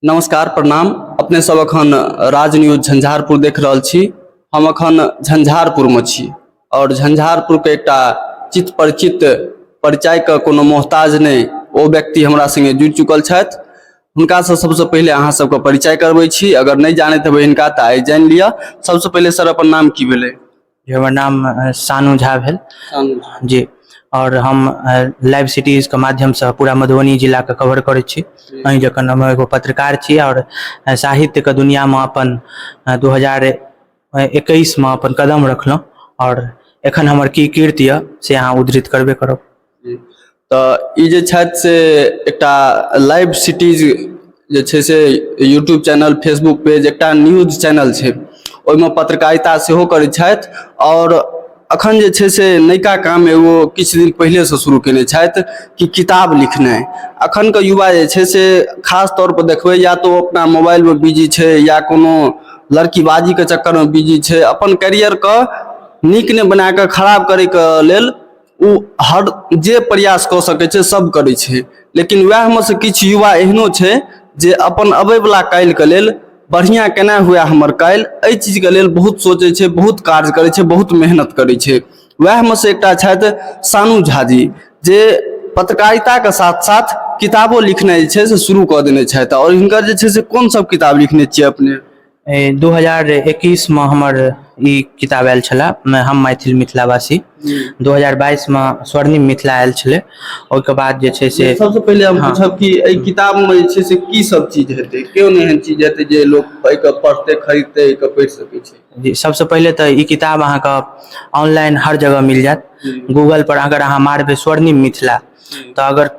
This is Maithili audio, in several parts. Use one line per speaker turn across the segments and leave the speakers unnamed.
नमस्कार प्रणाम। अपने सब अखन राज न्यूज झंझारपुर देख रहल छी। हम अखन झंझारपुर में छी और झंझारपुर के एकटा चित परिचित परिचय के कोनो मोहताज नहीं ओ व्यक्ति हमरा संगे जुड़ चुकल छथि। हुनका से सबसे पहले अहाँ सबके परिचय करबै छी। अगर नहीं जानैत हेबै हिनका तऽ आइ जानि लिअ। सबसे पहले सर अपन नाम की भेलै?
जी हमर नाम सानू झा भेल जी। और हम लाइव सिटीज के माध्यम से पूरा मधुबनी जिला के कवर करै छी। अहीं जखन हम एगो पत्रकार छी और साहित्य के दुनिया में अपन 2021 में अपन कदम रखलहुँ और एखन हमर की कीर्ति यऽ से अहाँ उद्धृत करबे करब।
तऽ ई जे छथि से एकटा लाइव सिटीज जे छै से यूट्यूब चैनल, फेसबुक पेज, एकटा न्यूज चैनल छै, ओहिमे पत्रकारिता सेहो करैत छथि और अखन जे छै से नयका काम एगो किछु दिन पहिले से शुरू केने छथि कि किताब लिखनाइ। अखन के युवा जे छै से खास तौर पर देखबै या तो अपना मोबाइल में बिजी छै या कोनो लड़कीबाजी के चक्कर में बिजी छै। अपन कैरियर के नीक नहि बना कऽ खराब करे के लेल ओ हर जे प्रयास कऽ सकै छै सब करै छै। लेकिन वएह में से किछु युवा एहनो छै जे अपन अबै वला काल्हि के लेल बढ़िया केना हुए हमर काल्हि, एहि चीज के लेल बहुत सोचै छै, बहुत कार्य करै छै, बहुत मेहनत करै छै। वएह में से एकटा छथि सानू झा जी, जे पत्रकारिता के साथ साथ किताबो लिखनाइ जे छै से शुरू कऽ देने छथि। और हिनकर जे छै से कोन सब किताब लिखने छियै अपने?
2021 में हमर ई किताब आयल छला, हम मैथिल मिथिलावासी। 2022 में स्वर्णिम मिथिला आयल छलै। ओहिके बाद जे छै से
सबसे पहले हम पूछब कि एहि किताब में जे छै से की सब चीज हेतै, केओन एहन चीज हेतै जे लोग एहिके पढ़तै, खरीदतै, एहिके पढ़ि सकै छै?
जी सबसे पहले तो ई किताब अहाँके ऑनलाइन हर जगह मिल जात। गूगल पर अगर अहाँ मारबै स्वर्णिम मिथिला तो अगर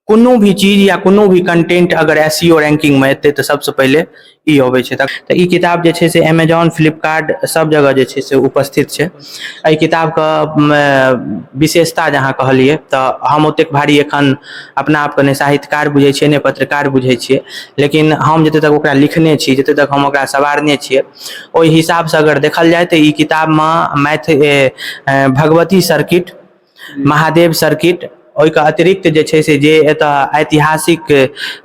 कोनो भी चीज या कोनो भी कंटेंट अगर एसईओ रैंकिंग में एतै तो सबसे पहले ई अबै छै। तऽ ई किताब जे छै से अमेजॉन, फ्लिपकार्ट सब जगह जे छै से उपस्थित छै। एहि किताब के विशेषता जहाँ कहलिए तऽ हम ओतेक भारी एखन अपना आप के ने साहित्यकार बुझै छियै ने पत्रकार बुझै छियै, लेकिन हम जते तक ओकरा लिखने छी, जते तक हम ओकरा सवारने छियै, ओहि हिसाब से अगर देखल जाए तऽ ई किताब में भगवती सर्किट, महादेव सर्किट, ओहिके अतिरिक्त जे छै से जे एतऽ ऐतिहासिक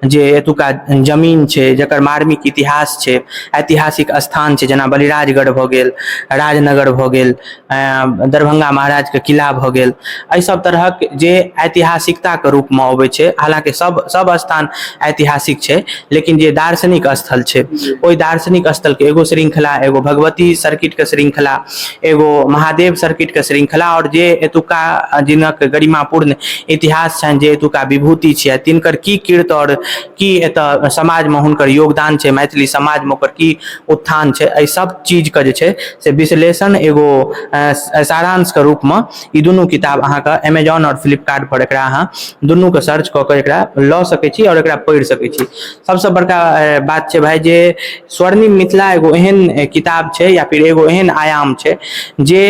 जे एतुका जमीन छै जकर मार्मिक इतिहास छै, ऐतिहासिक स्थान छै, जेना बलिराजगढ़ भऽ गेल, राजनगर भऽ गेल, दरभंगा महाराज के किला भऽ गेल, एहि सब तरहक जे ऐतिहासिकता के रूप में अबै छै। हालांकि सब स्थान ऐतिहासिक छै, लेकिन जे दार्शनिक स्थल छै ओहि दार्शनिक स्थल के एगो श्रृंखला, एगो भगवती सर्किट के श्रृंखला, एगो महादेव सर्किट के श्रृंखला, और जे एतुका जिनक गरिमापूर्ण इतिहास छनि, जे एतुका विभूति छै, तिनकर की कीर्ति और की एतऽ समाज में हुनकर योगदान छै, मैथिली समाज में ओकर की उत्थान छै, एहि सब चीज के जे छै से विश्लेषण एगो सारांश के रूप में ई दुनू किताब अहाँके अमेजॉन और फ्लिपकार्ट पर एकरा अहाँ दुनू के सर्च कऽ के एकरा लऽ सकै छी और एकरा पढ़ि सकै छी। सबसे बड़का बात छै भाई जे स्वर्णिम मिथिला एगो एहन किताब छै या फिर एगो एहन आयाम छै जे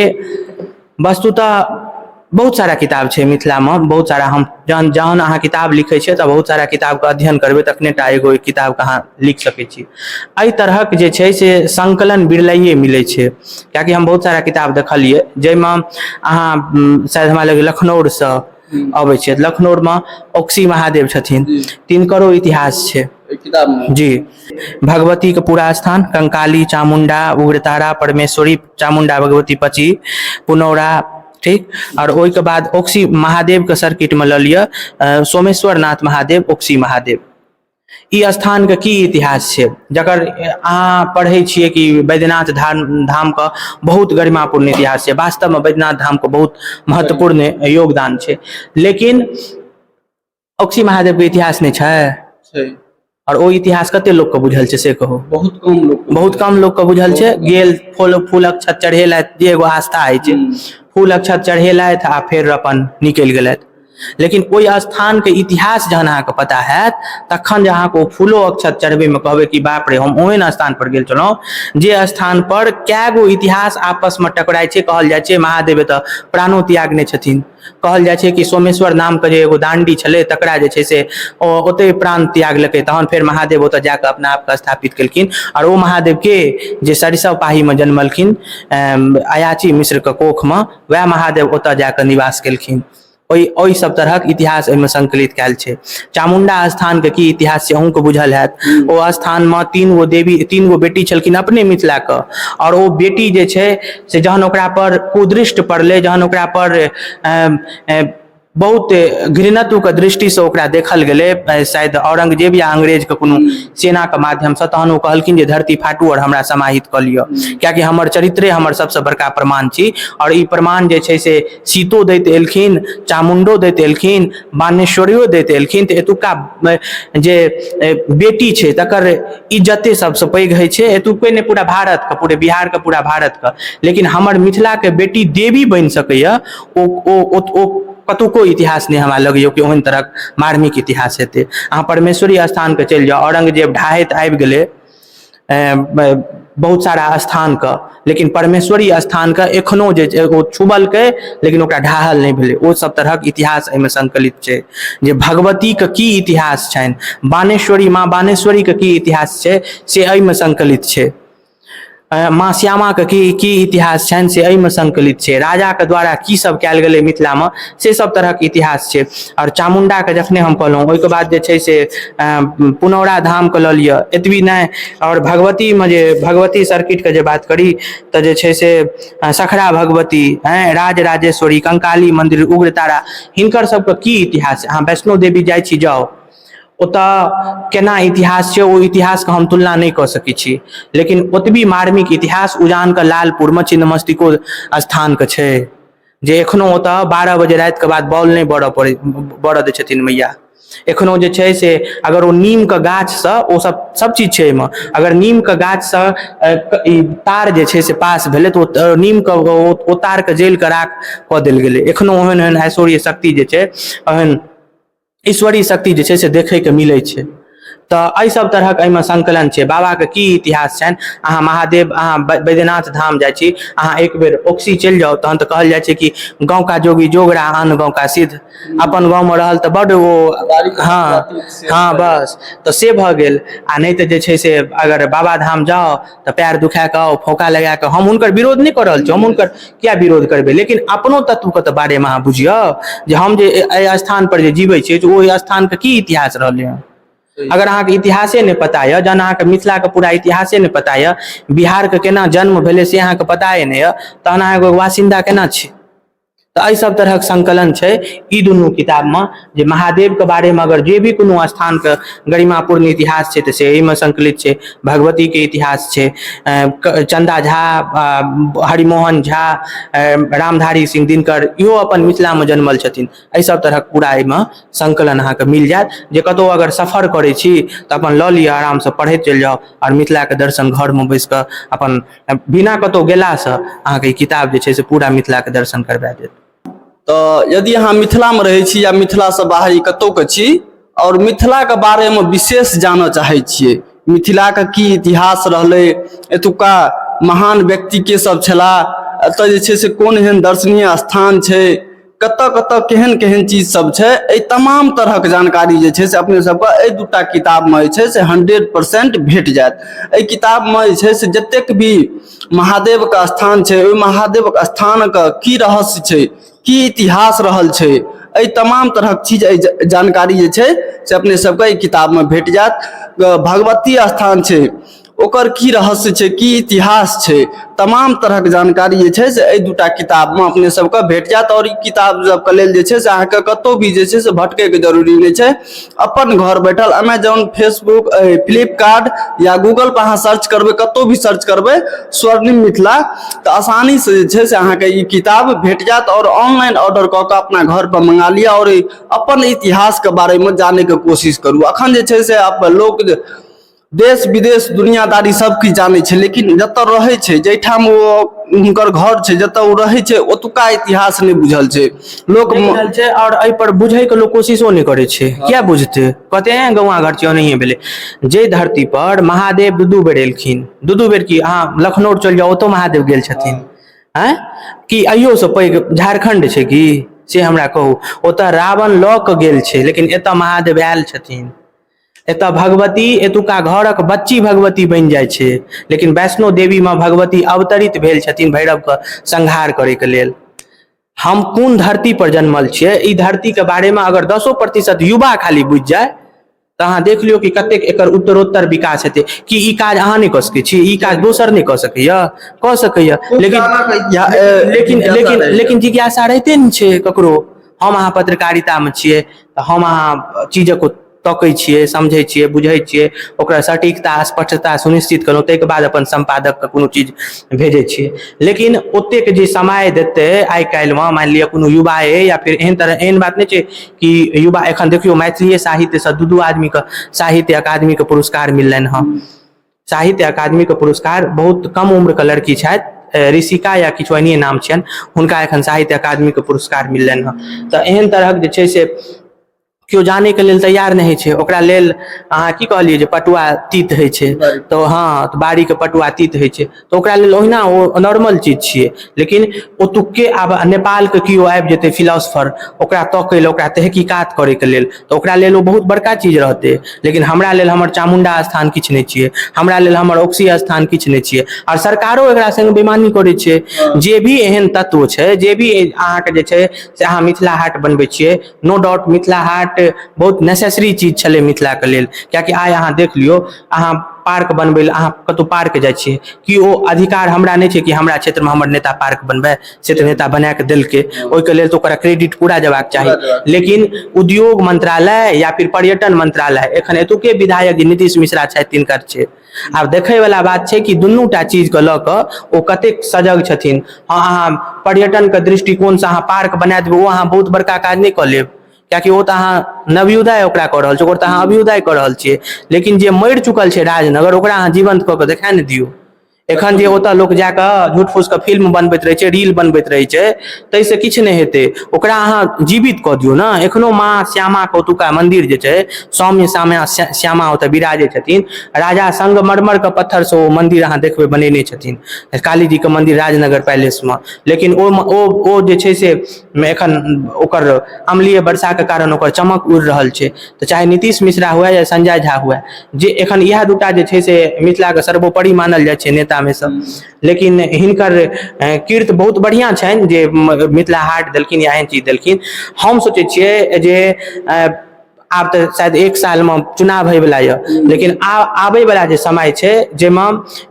वस्तुतः बहुत सारा किताब छै मिथिला में, बहुत सारा हम जहन अहाँ किताब लिखै छियै तऽ बहुत सारा किताब के अध्ययन करबै तखने टा एगो किताब के अहाँ लिख सकै छी। एहि तरहक जे छै से संकलन बिरलाइए मिलै छै, कियाकि हम बहुत सारा किताब देखलिए जाहिमे अहाँ शायद हमरा लगे लखनऊ से अबै छै, लखनऊ में ओक्सी महादेव छथिन, तिनकरो इतिहास छै जी। भगवती के पूरा स्थान कंकाली, चामुंडा, उग्रतारा, परमेश्वरी, चामुंडा भगवती पची, पुनौरा, ठीक। और ओहि के बाद ओक्सी महादेव के सर्किट में लऽ लिअ सोमेश्वर नाथ महादेव, ओक्सी महादेव। ई स्थान के की इतिहास छै जकर अहाँ पढ़ै छियै कि बैद्यनाथ धाम के बहुत गरिमापूर्ण इतिहास छै। वास्तव में बैद्यनाथ धाम के बहुत महत्वपूर्ण योगदान छै, लेकिन ओक्सी महादेव के इतिहास नहीं छै। और ओ इतिहास कते लोग के बुझल छै से कहू? बहुत कम लोग के बुझल छै। गेल फूल अक्षत चढ़ेलथि, जे एगो आस्था होइ छै, फूल अक्षत चढ़ेलथि आ फेर अपन निकलि गेलथि। लेकिन ओहि स्थान के इतिहास जहन अहाँके पता हैत तखन जे अहाँके ओ फूलो अक्षत चढ़बै में कहबै कि बाप रे हम ओहन स्थान पर गेल छलहुँ जे स्थान पर कए गो इतिहास आपस में टकराइ छै। कहल जाइ छै महादेव एतऽ प्राणो त्यागने छथिन, कहल जाइ छै कि सोमेश्वर नाम के जे एगो दांडी छलै तकरा जे छै से ओते प्राण त्यागलकै, तहन फेर महादेव ओतऽ जाकऽ अपना आपके स्थापित केलखिन। और ओ महादेव के जे सरिसव पाही में जन्मलखिन अयाची मिश्र के कोख में, वएह महादेव ओतऽ जाकऽ निवास केलखिन। ओहि सब तरहक इतिहास एहिमे संकलित कयल छै। चामुंडा स्थान के की इतिहास छै अहूँके बुझल हैत। ओ स्थान में 3 गो देवी 3 गो बेटी छलखिन अपने मिथिला के, और ओ बेटी जे छै से जहन ओकरा पर कुदृष्ट पड़लै, जहन ओकरा पर बहुत घृणत्व के दृष्टि से ओकरा देखल गेलै, शायद औरंगजेब या अंग्रेज के कोनो सेना के माध्यम से, तहन ओ कहलखिन जे धरती फाटू और हमरा समाहित कऽ लिअ, कियाकि हमर चरित्रे हमर सबसे बड़का प्रमाण छी। और ई प्रमाण जे छै से सीतो दैत एलखिन, चामुंडो दैत एलखिन, बानेश्वरियो दैत एलखिन। तऽ एतुका जे बेटी छै तकर इज्जते सबसे पैघ होइ छै, एतुके ने पूरा भारत के, पूरे बिहार के, पूरा भारत के। लेकिन हमर मिथिला के बेटी देवी बनि सकैया, ओ कतुको इतिहास नहीं हमरा लगैया कि ओहन तरह मार्मिक इतिहास हेतै। अहाँ परमेश्वरी स्थान पे चलि जाओ, औरंगजेब ढाहैत आबि गेलै बहुत सारा स्थान का, लेकिन परमेश्वरी स्थान का एखनो जे ओ छुबलकै लेकिन ओकरा ढाहल नहीं भेलै। ओ सब तरहक इतिहास एहिमे संकलित छै जे भगवती के की इतिहास छनि, बानेश्वरी माँ बानेश्वरी के की इतिहास छै से एहिमे संकलित छै। माँ श्यामा के की इतिहास छनि से एहिमे संकलित छै। राजा के द्वारा की सब कयल गेलै मिथिला में से सब तरहक इतिहास छै। और चामुंडा के जखने हम कहलहुँ, ओहिके बाद जे छै से पुनौरा धाम के लऽ लिअ, एतबी नहि। और भगवती में जे भगवती सर्किट के जे बात करी तऽ जे छै से सखरा भगवती, राज राजेश्वरी, कंकाली मंदिर, उग्रतारा, हिनकर सबके की इतिहास छै। अहाँ वैष्णो देवी जाइ छी जाउ, ओतऽ केना इतिहास छै ओ इतिहास के हम तुलना नहीं कऽ सकै छी, लेकिन ओतबी मार्मिक इतिहास उजान के लालपुर में छिन्नमस्तिको स्थान के छै, जे एखनो ओतऽ 12 बजे राति के बाद बॉल नहीं बरऽ दै छथिन मैया। एखनो जे छै से अगर ओ नीम के गाछ से, ओ सब चीज छै एहिमे, अगर नीम के गाछ से तार जे छै से पास भेलै तऽ नीम के ओ तार के जैल के राख कऽ देल गेलै। एखनो ओहन ओहन ऐश्वर्य शक्ति जे छै, ओहन ईश्वरीय शक्ति जे छै से देखै के मिलै छै। तऽ एहि सब तरहक एहिमे संकलन छै। बाबा के की इतिहास छनि, अहाँ महादेव, अहाँ बैद्यनाथ धाम जाइ छी, अहाँ एक बेर ओक्सी चलि जाउ, तहन तऽ कहल जाइ छै कि गाँव का जोगी जोगरा आन गाँव का सिद्ध। अपन गाँव में रहल तऽ बड्ड ओ, हाँ बस, तऽ से भऽ गेल। आ नहीं तऽ जे छै से अगर बाबा धाम जाओ तऽ पैर दुखा कऽ आओ, फौका लगा कऽ। हम हुनकर विरोध नहीं कऽ रहल छी, हम हुनकर किया विरोध करबै, लेकिन अपनो तत्व के तऽ बारे में अहाँ बुझियौ जे हम जे एहि स्थान पर जे जीवै छियै तऽ ओहि स्थान के की इतिहास रहलै हँ। अगर अहाँके इतिहासे नहीं पता यऽ, जहन अहाँके मिथिला के पूरा इतिहासे नहीं पता यऽ, बिहार के केना जन्म भेलै से अहाँके पताए नहीं यऽ, तहन अहाँ एगो वासिंदा केना छी। तऽ एहि सब तरहक संकलन छै ई दुनू किताब में, जे महादेव के बारे में अगर जे भी कोनो स्थान के गरिमापूर्ण इतिहास छै तऽ से एहिमे संकलित छै। भगवती के इतिहास छै, चंदा झा, हरिमोहन झा, रामधारी सिंह दिनकर, इहो अपन मिथिला में जन्मल छथिन। एहि सब तरहक पूरा एहिमे संकलन अहाँके मिल जायत, जे कतौ अगर सफर करै छी तऽ अपन लऽ लिअ, आराम से पढ़ैत चलि जाउ, और मिथिला के दर्शन घर में बैस कऽ अपन बिना कतौ गेलासँ अहाँके ई किताब जे छै से पूरा मिथिला के दर्शन करबा देत।
तऽ यदि अहाँ मिथिलामे रहै छी या मिथिलासँ बाहरी कतहुके छी, और मिथिलाके बारेमे विशेष जानऽ चाहै छियै, मिथिलाके की इतिहास रहलै, एतुका महान व्यक्ति के सब छलाह, एतऽ जे छै से कोन एहन दर्शनीय स्थान छै, कतऽ कतऽ केहन केहन चीज सब छै, एहि तमाम तरहक जानकारी जे छै से अपने सबके एहि दूटा किताबमे जे छै से 100% भेट जायत। एहि किताबमे जे छै से जतेक भी महादेवके स्थान छै, ओहि महादेवक स्थानके की रहस्य छै, की इतिहास रहल छै, एहि तमाम तरहक चीज, एहि जानकारी जे छै से अपने सबके एहि किताबमे भेट जायत। भगवती स्थान छै, ओकर की रहस्य छै, की इतिहास छै, तमाम तरहक जानकारी जे छै से एहि दूटा किताबमे अपने सबके भेट जायत। और ई किताब सबके लेल जे छै से अहाँके कतौ भी जे छै से भटकैके जरूरी नहि छै। अपन घर बैठल अमेजॉन, फेसबुक, फ्लिपकार्ट या गूगल पर अहाँ सर्च करबै, कतौ भी सर्च करबै स्वर्णिम मिथिला, तऽ आसानी से जे छै से अहाँके ई किताब भेट जायत। और ऑनलाइन ऑर्डर कऽ कऽ अपना घर पर मंगा लिअ, और अपन इतिहासके बारेमे जानैके कोशिश करू। अखन जे छै से लोक देश विदेश दुनियादारी सब किछु जानै छै, लेकिन जतऽ रहै छै, जाहिठाम ओ हुनकर घर छै, जतऽ ओ रहै छै, ओतुका इतिहास नहि बुझल छै लोक
छै। और एहि पर बुझै के लोक कोशिशो नहीं करै छै। क्या बुझतै, कहते हैं गौवा घर छै, ओनाहिये भेलै। जे धरती पर महादेव दू बेर एलखिन, दू बेर की, अहाँ लखनऊ चलि जाउ, ओतौ महादेव गेल छथिन। कि अइयो से पैघ झारखंड छै कि, से हमरा कहू। ओतऽ रावण लऽ कऽ गेल छै, लेकिन एतऽ महादेव आयल छथिन। एतऽ भगवती एतुका घरक बच्ची भगवती बनि जाइ छै, लेकिन वैष्णो देवी में भगवती अवतरित भेल छथिन भैरव के संहार करे के लेल। हम कोन धरती पर जन्मल छियै, ई धरती के बारे में अगर 10% युवा खाली बुझि जाय तो अहाँ देख लियो कि कतेक एकर उत्तरोत्तर विकास हेतै। कि ई काज अहाँ नहीं कऽ सकै छी, ई काज दोसर नहीं कऽ सकैया, कऽ सकैया, लेकिन जिज्ञासा रहिते नहीं छै ककरो। हम अहाँ पत्रकारिता में छियै तऽ हम अहाँ चीजक तकै छियै, समझै छियै, बुझै छियै, ओकरा सटीकता स्पष्टता सुनिश्चित करू, ताहिके बाद अपन संपादक के कोनो चीज भेजै छियै। लेकिन ओतेक जे समय देतै आइ काल्हि में, मान लिअ कोनो युवा है या फिर एहन बात नहीं छै कि युवा, एखन देखियो मैथिली साहित्य से दू आदमी के साहित्य अकादमी के पुरस्कार मिललनि हँ। साहित्य अकादमी के पुरस्कार बहुत कम उम्र के लड़की छथि, ऋषिका या किछु एहने नाम छियनि, हुनका एखन साहित्य अकादमी के पुरस्कार मिललनि हँ। तऽ एहन तरहक जे छै से केओ जाने के लेल तैयार नहीं छै। ओकरा लेल अहाँ की कहलिए जे पटुआ तीत होइ छै, तो हाँ, तो बाड़ी के पटुआ तीत होइ छै, तो ओकरा लेल ओहिना ओ नॉर्मल चीज छियै। लेकिन ओतुके आब नेपाल के केओ आबि जेतै फिलोसफर, ओकरा तकै लेल, ओकरा तहकीकात करे के लेल, तो ओकरा लेल ओ बहुत बड़का चीज रहतै। लेकिन हमरा लेल हमर चामुंडा स्थान किछु नहीं छियै, हमरा लेल हमर ओक्सी स्थान किछु नहीं छियै। और सरकारो एकरा संग बेईमानी करै छै। जे भी एहन तत्व छै, जे भी अहाँके जे छै से अहाँ मिथिला हाट बनबै छियै, नो डाउट मिथिला हाट बहुत नेसेसरी चीज छलै मिथिला के लेल। कियाकि आइ अहाँ देख लियौ, अहाँ पार्क बनबै लए, अहाँ कतौ पार्क जाइ छियै, कि ओ अधिकार हमरा नहीं छै कि हमरा क्षेत्र में हमर नेता पार्क बनबै, से तऽ नेता बना के देलकै, ओहिके लेल तो ओकरा क्रेडिट पूरा जेबाक चाही। लेकिन उद्योग मंत्रालय या फिर पर्यटन मंत्रालय, एखन एतुके विधायक जे नीतीश मिश्रा छथि तिनकर छै। आब देखै वाला बात छै कि दुनूटा चीज के लऽ कऽ ओ कतेक सजग छथिन। हाँ, अहाँ पर्यटन के दृष्टिकोण से अहाँ पार्क बना देबै, ओ अहाँ बहुत बड़का काज नहीं कऽ लेब, कियाकि ओ तऽ अहाँ नवोदय ओकरा कऽ रहल छियै, ओकर तऽ अहाँ अभ्युदय कऽ रहल छियै। लेकिन जे मरि चुकल छै राजनगर, ओकरा अहाँ जीवंत कऽ के देखा ने दियौ। एखन जे ओतऽ लोक जाकऽ झूठ फूस के फिल्म बनबैत रहै छै, रील बनबैत रहै छै, ताहिसँ किछु नहीं हेतै। ओकरा अहाँ जीवित कऽ दियौ ने। एखनो माँ श्यामा के ओतुका मंदिर जे छै, सौम्य श्यामा ओतऽ विराजै छथिन। राजा संगमरमर के पत्थर से ओ मंदिर अहाँ देखबै बनेने छथिन, काली जी के मंदिर राजनगर पैलेस में। लेकिन ओ जे छै से एखन ओकर अम्लीय वर्षा के कारण ओकर चमक उड़ि रहल छै। तऽ चाहे नीतीश मिश्रा हुए या संजय झा हुए, जे एखन इएह दूटा जे छै से मिथिला के सर्वोपरि मानल जाइ छै नेता में से। लेकिन हिनकर कीर्ति बहुत बढ़िया छनि जे मिथिला हाट देलखिन या एहन चीज देलखिन। हम सोचै छियै जे आब तऽ शायद 1 साल में चुनाव होय वाला यऽ, लेकिन आबे वाला जे समय छै, जेमे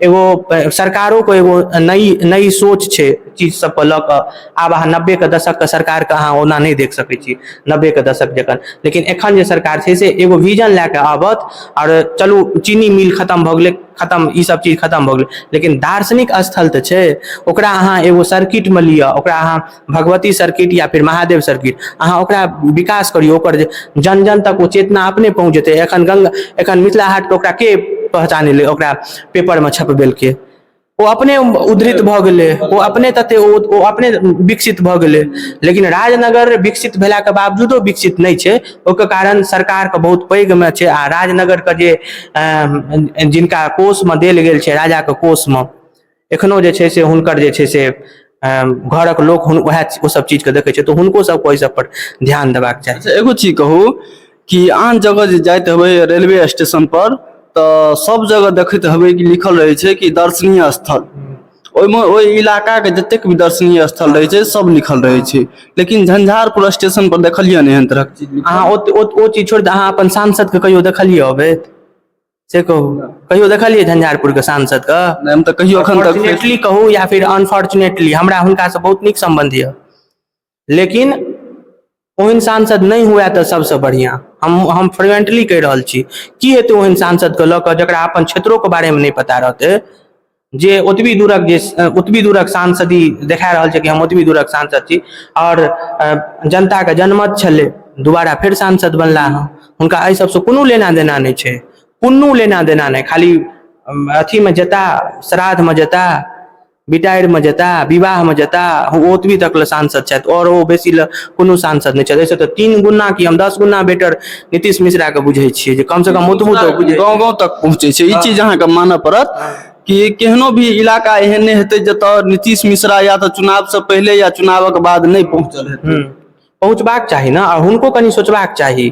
एगो सरकारों को एगो नई सोच छै चीज सब पर लऽ कऽ। आब अहाँ 90 के दशक के सरकार के अहाँ ओना नहीं देख सकै छी, 90 के दशक जखन। लेकिन एखन जे सरकार छै से एगो विजन लए कऽ आबत। और चलू चीनी मिल खत्म भऽ गेलै, खत्म, ई सब चीज खत्म भऽ गेलै, लेकिन दार्शनिक स्थल तऽ छै। ओकरा अहाँ एगो सर्किट में लिअ, ओकरा अहाँ भगवती सर्किट या फिर महादेव सर्किट, अहाँ ओकरा विकास करियौ, ओकर जन जन तक ओ चेतना अपने पहुँच जेतै। एखन मिथिला हाट के ओकरा के पहचानेलै, ओकरा पेपर में छपबेलकै, ओ अपने उद्धृत भऽ गेलै, ओ अपने तते ओ अपने विकसित भऽ गेलै। लेकिन राजनगर विकसित भेलाके बावजूदो विकसित नहीं छै, ओकर कारण सरकार के बहुत पैघ में छै। आ राजनगर के जे जिनका कोष में देल गेल छै, राजा के कोष में, एखनो जे छै से हुनकर जे छै से घरक लोक वएह ओ सब चीज के देखै छै, तो हुनको सबको ओहि सब पर ध्यान देबाक चाही।
अच्छा, एगो चीज कहू कि आन जगह जे जाइत हेबै रेलवे स्टेशन पर, तऽ सब जगह देखैत हेबै कि लिखल रहै छै कि दर्शनीय स्थल। ओहिमे ओहि इलाका के जतेक भी दर्शनीय स्थल रहै छै सब लिखल रहै छै। लेकिन झंझारपुर स्टेशन पर देखलियै ने एहन तरहक चीज लिखल।
अहाँ ओ चीज छोड़, अहाँ अपन सांसद के कहियो देखलियै अबैत, से कहू, कहियो देखलियै झंझारपुर के सांसद के?
हम तऽ कहियो एखन तक
फॉर्चुनेटली कहू या फिर अनफॉर्चुनेटली, हमरा हुनका से बहुत नीक संबंध यऽ। लेकिन ओहन सांसद नहीं हुए तऽ सबसे बढ़िया। हम फ्लुएंटली कहि रहल छी, की हेतै ओहन सांसद के लऽ कऽ जकरा अपन क्षेत्रों के बारे में नहीं पता रहतै, जे ओतबी दूरक सांसदी देखा रहल छै कि हम ओतबी दूरक सांसद छी। और जनता के जनमत छलै, दोबारा फिर सांसद बनला हँ। हुनका एहि सबसे कोनो लेना देना नहीं छै, कोनो लेना देना नहीं। खाली अथी में जेता, श्राद्ध में जेता, बिटाइर में जेता, विवाह में जेता, ओतबी तक ले सांसद छथि। और ओ बेसी कोनो सांसद नहीं छथि। एहिसँ तऽ 3 गुना कि हम 10 गुना बेटर नीतीश मिश्रा के बुझै छियै, जे कम से कम ओतबो तऽ बुझै,
गाँव तक पहुँचे छै। ई चीज अहाँके मानऽ पड़त कि केहनो भी इलाका एहन नहीं हेतै जतऽ नीतीश मिश्रा या तऽ चुनाव से पहले या चुनावक बाद नहीं पहुँचल हेतै।
पहुँचबाक चाही ने, और हुनको कनि सोचबाक चाही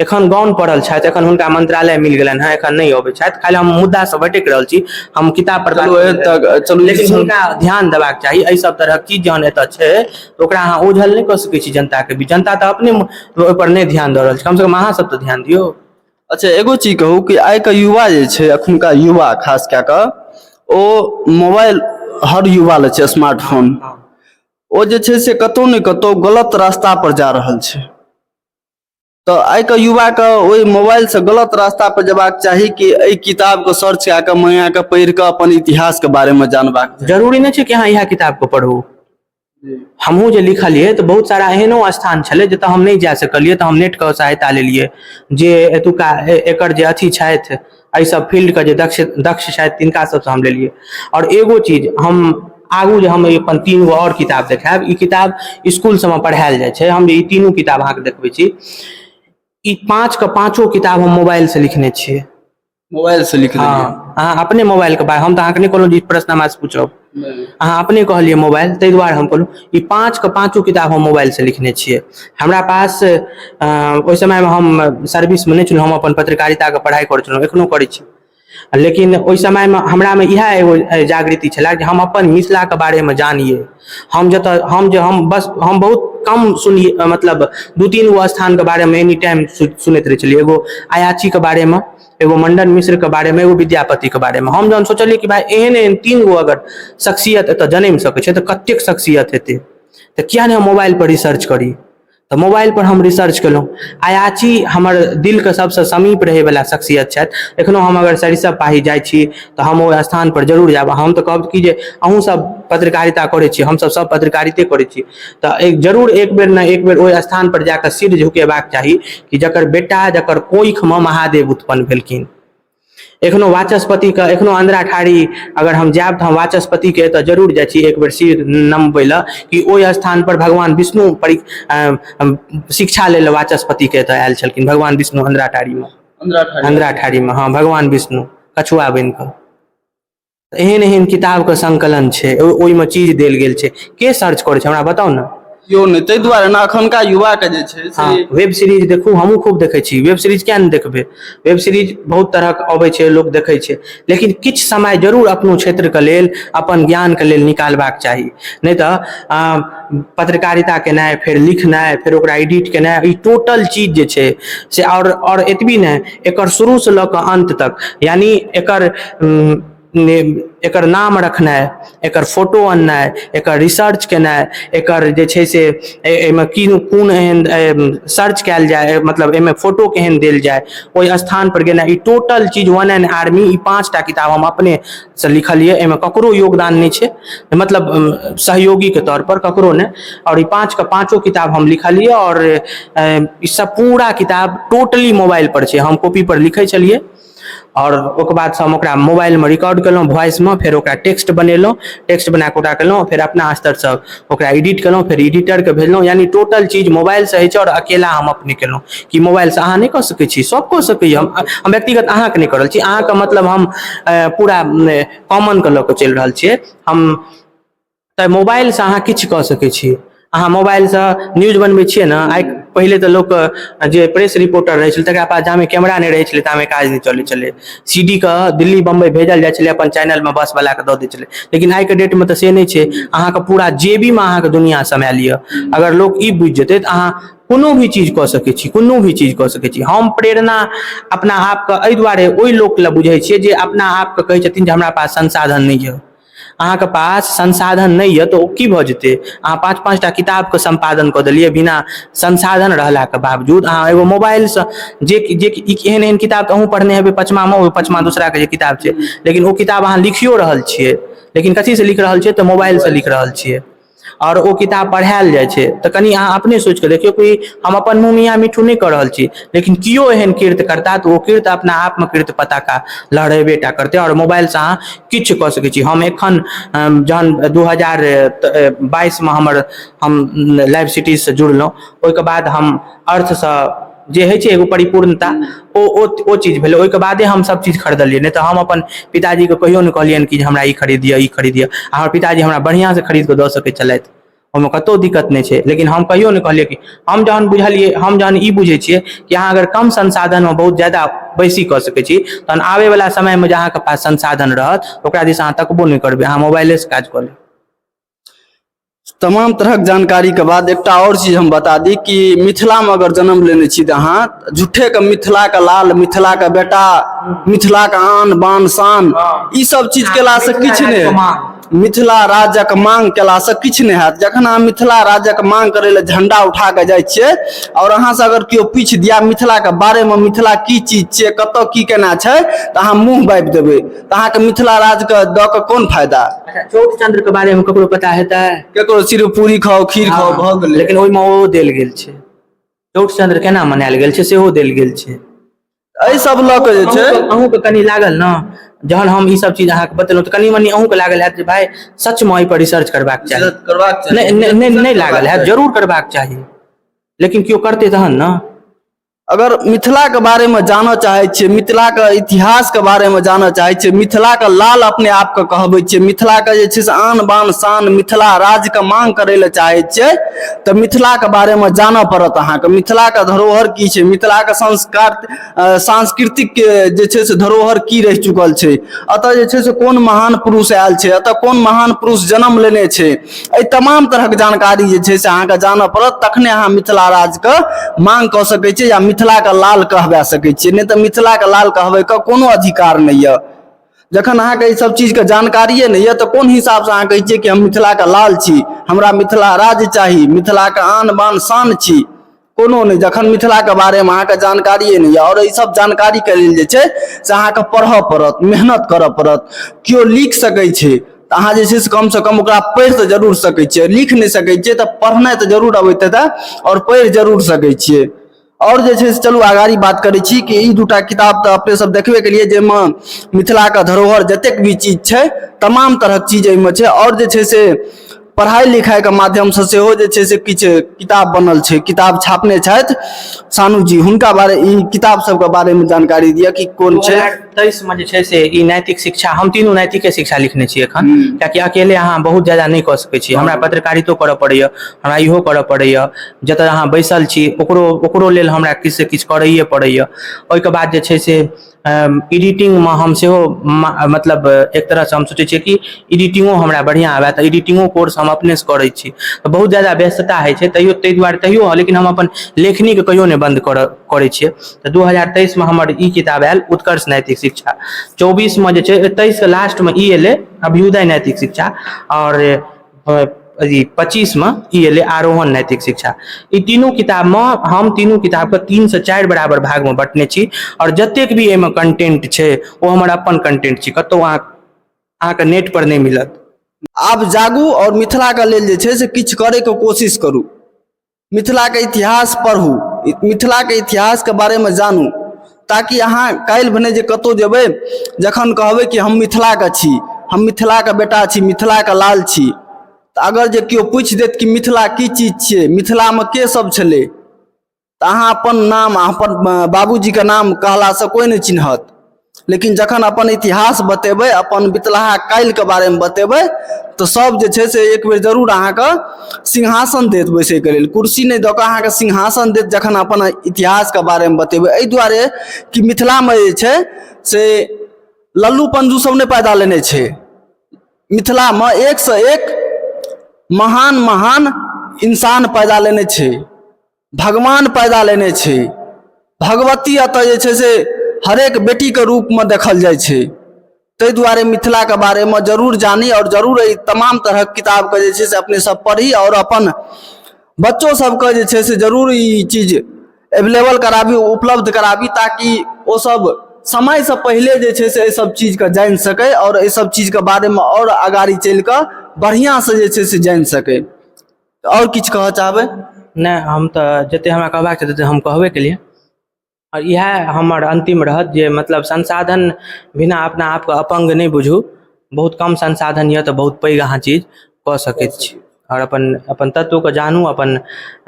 एखन गौन पढ़ल छथि, एखन हुनका मंत्रालय मिल गेलनि हैं, एखन नहीं अबै छथि। खाली हम मुद्दा से भटकि रहल छी, हम किताब पर
चलू चलू
लेकिन हुनका ध्यान देबाक चाही। एहि सब तरहक चीज जहन एतऽ छै तऽ ओकरा अहाँ ओझल नहि कऽ सकै छी जनता के भी। जनता तऽ अपने ओहि पर नहि ध्यान दऽ रहल छै, कम से कम अहाँ सब तऽ ध्यान दियौ।
अच्छा एगो चीज कहू कि आइ के युवा जे छै, एखुनका युवा खास कए कऽ ओ मोबाइल, हर युवा ले छै स्मार्टफोन, ओ जे छै से कतहु ने कतहु गलत रास्ता पर जा रहल छै। तऽ आइ के युवा के ओहि मोबाइल से गलत रास्ता पर जेबाक चाही कि एहि किताब के सर्च कए कऽ मंगा कऽ पढ़ि कऽ अपन इतिहास के बारे में जानबाक चाही?
जरूरी नहीं छै कि अहाँ इएह किताब को पढ़ू। हमहूँ जे लिखलियै तऽ बहुत सारा एहनो स्थान छलै जतऽ हम नहीं जा सकलियै, तऽ हम नेट के सहायता लेलियै। जे एतुका एकर जे अथी छथि एहि सब फील्ड के जे दक्ष छथि तिनका सबसँ हम लेलियै। और एगो चीज हम आगू जे हम अपन 3 गो और किताब देखायब, ई किताब स्कूल सबमे पढ़ायल जाइ छै। हम जे ई तीनू किताब अहाँके देखबै छी, ई 5 के 5 किताब हम मोबाइल से लिखने छियै।
मोबाइल से लिख देलियै?
हाँ, अहाँ अपने मोबाइल के बारे, हम तऽ अहाँके नहीं कहलहुँ जे प्रश्न हमरा से पूछब, अहाँ अपने कहलिए मोबाइल, ताहि दुआरे हम कहलहुँ ई 5 के 5 किताब हम मोबाइल से लिखने छियै। हमरा पास ओहि समय में हम सर्विस में नहीं छलहुँ, हम अपन पत्रकारिता के पढ़ाई करै छलहुँ, एखनो करै छी। लेकिन ओहि समय में हमरा में इएह एगो जागृति छलै कि हम अपन मिथिला के बारे में जानिए। हम बहुत कम सुनिए, मतलब 2-3 गो स्थान के बारे में एनी टाइम सुनैत रहे छलियै। एगो अयाची के बारे में, एगो मंडन मिश्र के बारे में, एगो विद्यापति के बारे में। हम जहन सोचलियै कि भाई एहन 3 गो अगर शख्सियत एतऽ जन्म सकै छै तऽ कतेक शख्सियत हेतै, तऽ किया नहीं हम मोबाइल पर रिसर्च करी। तऽ मोबाइल पर हम रिसर्च केलहुँ। अयाची हमर दिल के सबसे समीप रहे वाला शख्सियत छथि। एखनो हम अगर सरिसब पाही जाइ छी तऽ हम ओहि स्थान पर जरूर जायब। हम तऽ कहब कि जे अहूँ सब पत्रकारिता करै छी, हम सब पत्रकारिते करै छी, तऽ जरूर एक बेर ने एक बेर ओहि स्थान पर जाकऽ सिर झुकेबाक चाही कि जकर बेटा, जकर कोखि में महादेव उत्पन्न भेलखिन। एखनो वाचस्पति के, एखनो अंधरा ठाड़ी अगर हम जायब तऽ हम वाचस्पति के एतऽ जरूर जाइ छी एक बेर सिर नमबै लए, कि ओहि स्थान पर भगवान विष्णु शिक्षा ले वाचस्पति के एतऽ आयल छलखिन। भगवान विष्णु अंधरा ठाड़ी में, अंधरा ठाड़ी में, हाँ, भगवान विष्णु कछुआ बनि कऽ। एहन एहन किताब के संकलन छै, ओहिमे चीज देल गेल छै। के सर्च करै छै हमरा बताउ ने?
केओ नहीं। ताहि दुआरे ने एखुनका युवा के जे छै से
वेब सीरीज देखू, हमहूँ खूब देखै छी। वेब सीरीज किया नहीं देखबै? वेब सीरीज बहुत तरहक अबै छै, लोक देखै छै, लेकिन किछु समय जरूर अपनो क्षेत्र के लेल, अपन ज्ञान के लेल निकालबाक चाही। नहीं तऽ पत्रकारिता केनाइ, फिर लिखनाइ, फिर ओकरा एडिट केनाइ, ई टोटल चीज जे छै से, और एतबी नहीं, एकर शुरू से लऽ कऽ अंत तक, यानी एकर नाम रखनाइ, एकर फोटो अननाइ, एकर रिसर्च केनाइ, एकर जे छै से एहिमे कोन एहन सर्च कयल जाय, मतलब एहिमे फोटो केहन देल जाय, ओहि स्थान पर गेनाइ, ई टोटल चीज वन एंड आर्मी। ई 5टा किताब हम अपने से लिखलियै, एहिमे ककरो योगदान नहीं छै, मतलब सहयोगी के तौर पर ककरो नहीं। और ई 5 के 5 किताब हम लिखलियै, और ई सब पूरा किताब टोटली मोबाइल पर छै। हम कॉपी पर लिखै छलियै, और ओकर बाद हम ओकरा मोबाइल में रिकॉर्ड केलहुँ वॉइस में, फिर ओकरा टेक्स्ट बनेलहुँ, टेक्स्ट बना कऽ ओकरा केलहुँ, फिर अपना स्तर से ओकरा एडिट केलहुँ, फिर एडिटर के भेजलहुँ। यानी टोटल चीज मोबाइल से होइ छै, और अकेला हम अपने केलहुँ। कि मोबाइल से अहाँ नहीं कऽ सकै छी? सब कऽ सकैए। हम व्यक्तिगत अहाँके नहीं कऽ रहल छी, अहाँके मतलब हम पूरा कॉमन के लऽ कऽ चलि रहल छियै हम। तऽ मोबाइल से अहाँ किछु कऽ सकै छी। अहाँ मोबाइल से न्यूज बनबै छियै ने, आइ पहिले तऽ लोक जे प्रेस रिपोर्टर रहै छलै तकरा पास जामे कैमरा नहीं रहै छलै तामे काज नहीं चलै छलै। CD के दिल्ली बम्बई भेजल जाइ छलै, अपन चैनल में बस वाला के दऽ दै छलै। लेकिन आइ के डेट में तऽ से नहीं छै। अहाँके पूरा जेबी में अहाँके दुनिया समय लिअ। अगर लोग ई बुझि जेतै तऽ अहाँ कोनो भी चीज कऽ सकै छी, कोनो भी चीज कऽ सकै छी। हम प्रेरणा अपना आप के एहि दुआरे ओहि लोक लए बुझै छियै जे अपना आप के कहै छथिन जे हमरा पास संसाधन नहीं है। अहाँके पास संसाधन नहीं है तो ओ की भऽ जेतै? अहाँ 5-5टा किताब के संपादन कऽ देलियै बिना संसाधन रहला के बावजूद। अहाँ एगो मोबाइल से जे एहन एहन किताब तऽ अहूँ पढ़ने हेबै 5मा में, 5मा दूसरा के जे किताब छै, लेकिन ओ किताब अहाँ लिखियो रहल छियै, लेकिन कथी से लिख रहल छियै? तऽ मोबाइल से लिख रहल छियै, और ओ किताब पढ़ायल जाइ छै। तऽ कनि अहाँ अपने सोचि कऽ देखियौ कि हम अपन मुँह मियाँ मीठू नहीं कऽ रहल छी, लेकिन कियो एहन कृत्य करता तऽ ओ कृत्य अपना आप में कृत्य पताका लहरेबेटा करतै, और मोबाइल से अहाँ किछु कऽ सकै छी। हम एखन जहन 2022 में हम लाइव सिटीज से जुड़लहुँ, ओहिके बाद हम अर्थ से जे होइ छै एगो परिपूर्णता, ओ चीज भेलै। ओहिके बादे हम सब चीज खरीदलियै, नहीं तऽ हम अपन पिताजी के कहियो नहीं कहलियनि कि हमरा ई खरीदिए, ई खरीदिए। हमर पिताजी हमरा बढ़िआँ से खरीद कऽ दऽ सकै छलथि। ओहिमे कतहु दिक्कत नहि छै। लेकिन हम कहियो नहि कहलियै कि हम जहन बुझलियै, हम जहन ई बुझै छियै कि अहाँ अगर कम संसाधनमे बहुत ज्यादा बेसी कऽ सकै छी, तहन आबैवला समयमे जे अहाँके पास संसाधन रहत ओकरा दिस अहाँ तकबो नहि करबै, अहाँ मोबाइलेसँ काज कऽ लेब।
तमाम तरहक जानकारी के बाद एकटा और चीज हम बता दी कि मिथिला में अगर जन्म लेने छी तो अहाँ झूठे के मिथिला के लाल, मिथिला के बेटा, मिथिला के आन बान शान, ई सब चीज केला से किछ नहीं, मिथिला राज्यक मांग केला से किछ नहीं हैत। जखन अहाँ मिथिला राज्यक मांग करे ले झंडा उठा के जाइ छियै और अहाँ से अगर केओ पूछ दिया मिथिला के बारे में, मिथिला की चीज छै, कतौ की केना छै, तो अहाँ मुंह बाबि देबै, तो अहाँ के मिथिला राज्य के द के कोन फायदा।
अच्छा, चौठचंद्र के बारे में ककरो पता हेतै?
केकरो सिर्फ पूरी खाओ, खीर खाओ, भऽ गेलै।
लेकिन ओहिमे ओ देल गेल छै, चौठचंद्र केना मनायल गेल छै सेहो देल गेल छै।
एहि सब लऽ के जे छै,
अहूँके कनि लागल ने जहन हम ई सब चीज अहाँके बतेलहुँ, तऽ कनि मनि अहूँके लागल हैत जे भाई सचमे एहि पर रिसर्च करबाक चाही। नहीं लागल हैत, जरूर करबाक चाही, लेकिन केओ करतै तहन ने।
अगर मिथिला के बारे में जानऽ चाहे छियै, मिथिला के इतिहास के बारे में जानऽ चाहे छियै, मिथिला के लाल अपने आप के कहबै छियै, मिथिला के जे छै से आन बान शान, मिथिला राज्य के मांग करे ले चाहे छियै, तऽ मिथिला के बारे में जानऽ पड़त अहाँके। मिथिला के धरोहर की छै, मिथिला के संस्कार सांस्कृतिक के जे छै से धरोहर की रहि चुकल छै, अतः जे छै से कोन महान पुरुष आयल छै, अतः कोन महान पुरुष जन्म लेने छै, एहि तमाम तरहक जानकारी जे छै से अहाँके जानऽ पड़त, तखने अहाँ मिथिला राज्य के मांग कऽ सकै छियै या मिथिला के लाल कहबा सकै छियै। नहीं तऽ मिथिला के लाल कहबै के कोनो अधिकार नहीं है। जखन अहाँके ई सब चीज के जानकारिये नहीं है, तो कोन हिसाब से अहाँ कहै छियै कि हम मिथिला के लाल छी, हमरा मिथिला राज्य चाही, मिथिला के आन बान शान छी? कोनो नहीं। जखन मिथिला के बारे में अहाँके जानकारिये नहीं है, और ई सब जानकारी के लेल जे छै से अहाँके पढ़ऽ पड़त, मेहनत करऽ पड़त। केओ लिख सकै छै तऽ अहाँ जे छै से कम ओकरा पढ़ि तऽ जरूर सकै छियै, लिख नहीं सकै छियै तऽ पढ़नाइ तऽ जरूर अबैत हेतै और पढ़ि जरूर सकै छियै। और जे छै से चलू आगाड़ी बात करै छी कि ई दूटा किताब तऽ अपने सब देखबे केलिए, जाहिमे मिथिला के धरोहर जतेक भी चीज छै तमाम तरहक चीज एहिमे छै, और जे छै से पढ़ाई लिखाई के माध्यम से सेहो जे छै से किछु किताब बनल छै, किताब छापने छथि सानू जी, हुनका बारे ई किताब सबके बारे में जानकारी दिअ कि कोन छै।
2023 में जे छै से ई नैतिक शिक्षा, हम तीनू नैतिके शिक्षा लिखने छी एखन, कियाकि अकेले अहाँ बहुत ज्यादा नहीं कऽ सकै छी। हमरा पत्रकारितो करऽ पड़ैया, हमरा इहो करऽ पड़ैया, जतऽ अहाँ बैसल छी ओकरो लेल हमरा किछु से किछु करैए पड़ैया। ओहिके बाद जे छै से एडिटिंग में हम सेहो मतलब एक तरह से हम सोचै छियै कि एडिटिंगो हमरा बढ़िआँ आबए, तऽ एडिटिंगो कोर्स हम अपने से करै छी। तऽ बहुत ज्यादा व्यस्तता होइ छै, ताहि दुआरे तैयो, लेकिन हम अपन लेखनी के कहियो नहीं बंद करै छियै। तऽ 2023 में हमर ई किताब आयल, उत्कर्ष नैतिक शिक्षा। 24 में जे छै, 23 के लास्ट में ई एलै अभ्युदय नैतिक शिक्षा, और 25 में ई एलै आरोहण नैतिक शिक्षा। ई तीनू किताब में हम तीनू किताब के 3 से 4 बराबर भाग में बँटने छी, और जतेक भी एहिमे कंटेंट छै ओ हमर अपन कंटेंट छी, कतहु अहाँके नेट पर नहीं मिलत।
आब जागू और मिथिला के लेल जे छै से किछु करे के कोशिश करू, मिथिला के इतिहास पढ़ू, मिथिला के इतिहास के बारे में जानू, ताकि अहाँ काल्हि भने जे कतहु जेबै, जखन कहबै कि हम मिथिला के छी, हम मिथिला के बेटा छी, मिथिला के लाल छी, तऽ अगर जे केओ पूछि देत कि मिथिला की चीज छियै, मिथिला में के सब छलै, तऽ अहाँ अपन नाम, अपन बाबूजी के नाम कहला से कोई नहीं चिन्हत। लेकिन जखन अपन इतिहास बतेबै, अपन बितलाहा काल्हि के बारे में बतेबै, तऽ सब जे छै से एक बेर जरूर अहाँके सिंहासन देत बैसै के लेल, कुर्सी नहीं दऽ कऽ अहाँके सिंहासन देत जखन अपन इतिहास के बारे में बतेबै। एहि दुआरे कि मिथिला में जे छै से लल्लू पंजू सब नहीं पैदा लेने छै, मिथिला में एक से एक महान महान इंसान पैदा लेने छै, भगवान पैदा लेने छै, भगवती एतऽ जे छै से हरेक बेटी के रूप में देखल जाइ छै। ताहि दुआरे मिथिला के बारे में जरूर जानी, और जरूर ई तमाम तरहक किताब के जे छै से अपने सब पढ़ी, और अपन बच्चों सबके जे छै से जरूर ई चीज अवेलेबल कराबी, उपलब्ध कराबी, ताकि ओ सब समय से पहले जे छै से एहि सब चीज के जानि सकै, और एहि सब चीज के बारे में और आगाड़ी चलि कऽ बढ़िया से जे छै से जानि सकै। और किछु कहऽ चाहबै?
नहीं, हम तऽ जते हमरा कहबाक छै तते हम कहबे केलिए, और इएह हमर अंतिम रहत जे मतलब संसाधन बिना अपना आप के अपंग नहीं बुझू, बहुत कम संसाधन यऽ तऽ बहुत पैघ अहाँ चीज कऽ सकैत छी। और अपन तत्व के जानू, अपन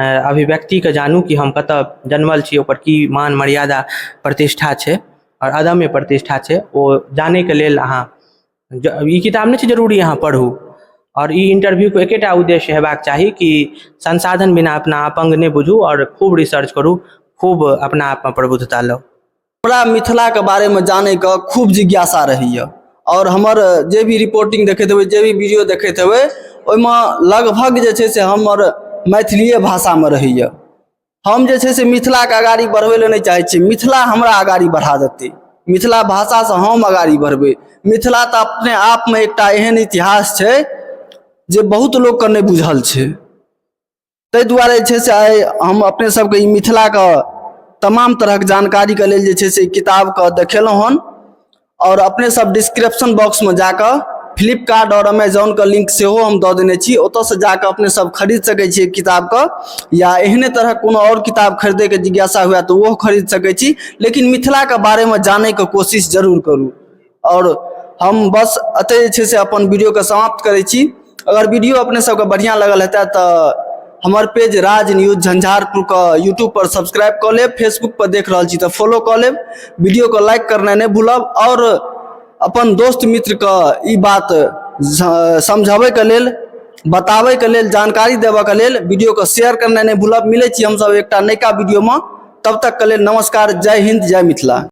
अभिव्यक्ति के जानू कि हम कतऽ जन्मल छी, ओकर की मान मर्यादा प्रतिष्ठा छै और अदम्य प्रतिष्ठा छै, ओ जाने के लेल अहाँ ई किताब नहीं छै जरूरी अहाँ पढ़ू, और ई इंटरव्यू को एकेटा उद्देश्य हेबाक चाही कि संसाधन बिना अपना अपंग नहीं बुझू और खूब रिसर्च करू, खूब अपना आप में प्रबुद्धता लो।
हमरा मिथिला के बारे में जाने का खूब जिज्ञासा रही है और हमर जे भी रिपोर्टिंग देखते हुए, जे भी वीडियो देखते हुए, ओहिमे लगभग जे छै से हमर मैथिलीय भाषा में रही है। हम जे छै से मिथिला के आगाड़ी बढ़बै ले नहीं चाहे छी, मिथिला हमरा आगाड़ी बढ़ा देते, मिथिला भाषा से हम आगाड़ी बढ़बै। मिथिला तो अपने आप में एकटा एहन इतिहास छै जे बहुत लोग के नहीं बुझल छै। ताहि दुआरे जे छै से आइ हम अपने सबके ई मिथिला के तमाम तरह के जानकारी के लेल जे छै से किताब के देखेलहुँ हन और अपने सब डिस्क्रिप्शन बॉक्स में जाकर फ्लिपकार्ट और अमेजोन का लिंक सेहो हम दऽ देने छी, ओतऽ से जाकर अपने सब खरीद सकै छी किताब के, या एहने तरह कोनो और किताब खरीदे के जिज्ञासा हुआ तो वो खरीद सकै छी। लेकिन मिथिला के बारे में जाने के कोशिश जरूर करू। और हम बस अतः जे छै से अपन वीडियो के समाप्त करै छी। अगर वीडियो अपने सबके बढ़िया लगल हेतै तऽ हमार पेज राज न्यूज झंझारपुर का यूट्यूब पर सब्सक्राइब कर लेब, फेसबुक पर देख रहा छी तो फॉलो कर लेब, वीडियो को लाइक करना नहीं भूलब और अपन दोस्त मित्र का ई बात समझावे के लेल, बतावे के लेल, जानकारी देवे के लेल वीडियो को शेयर करना नहीं भूलब। मिले छी हम सब एकटा नयका वीडियो में, तब तक के लेल नमस्कार, जय हिंद, जय मिथिला।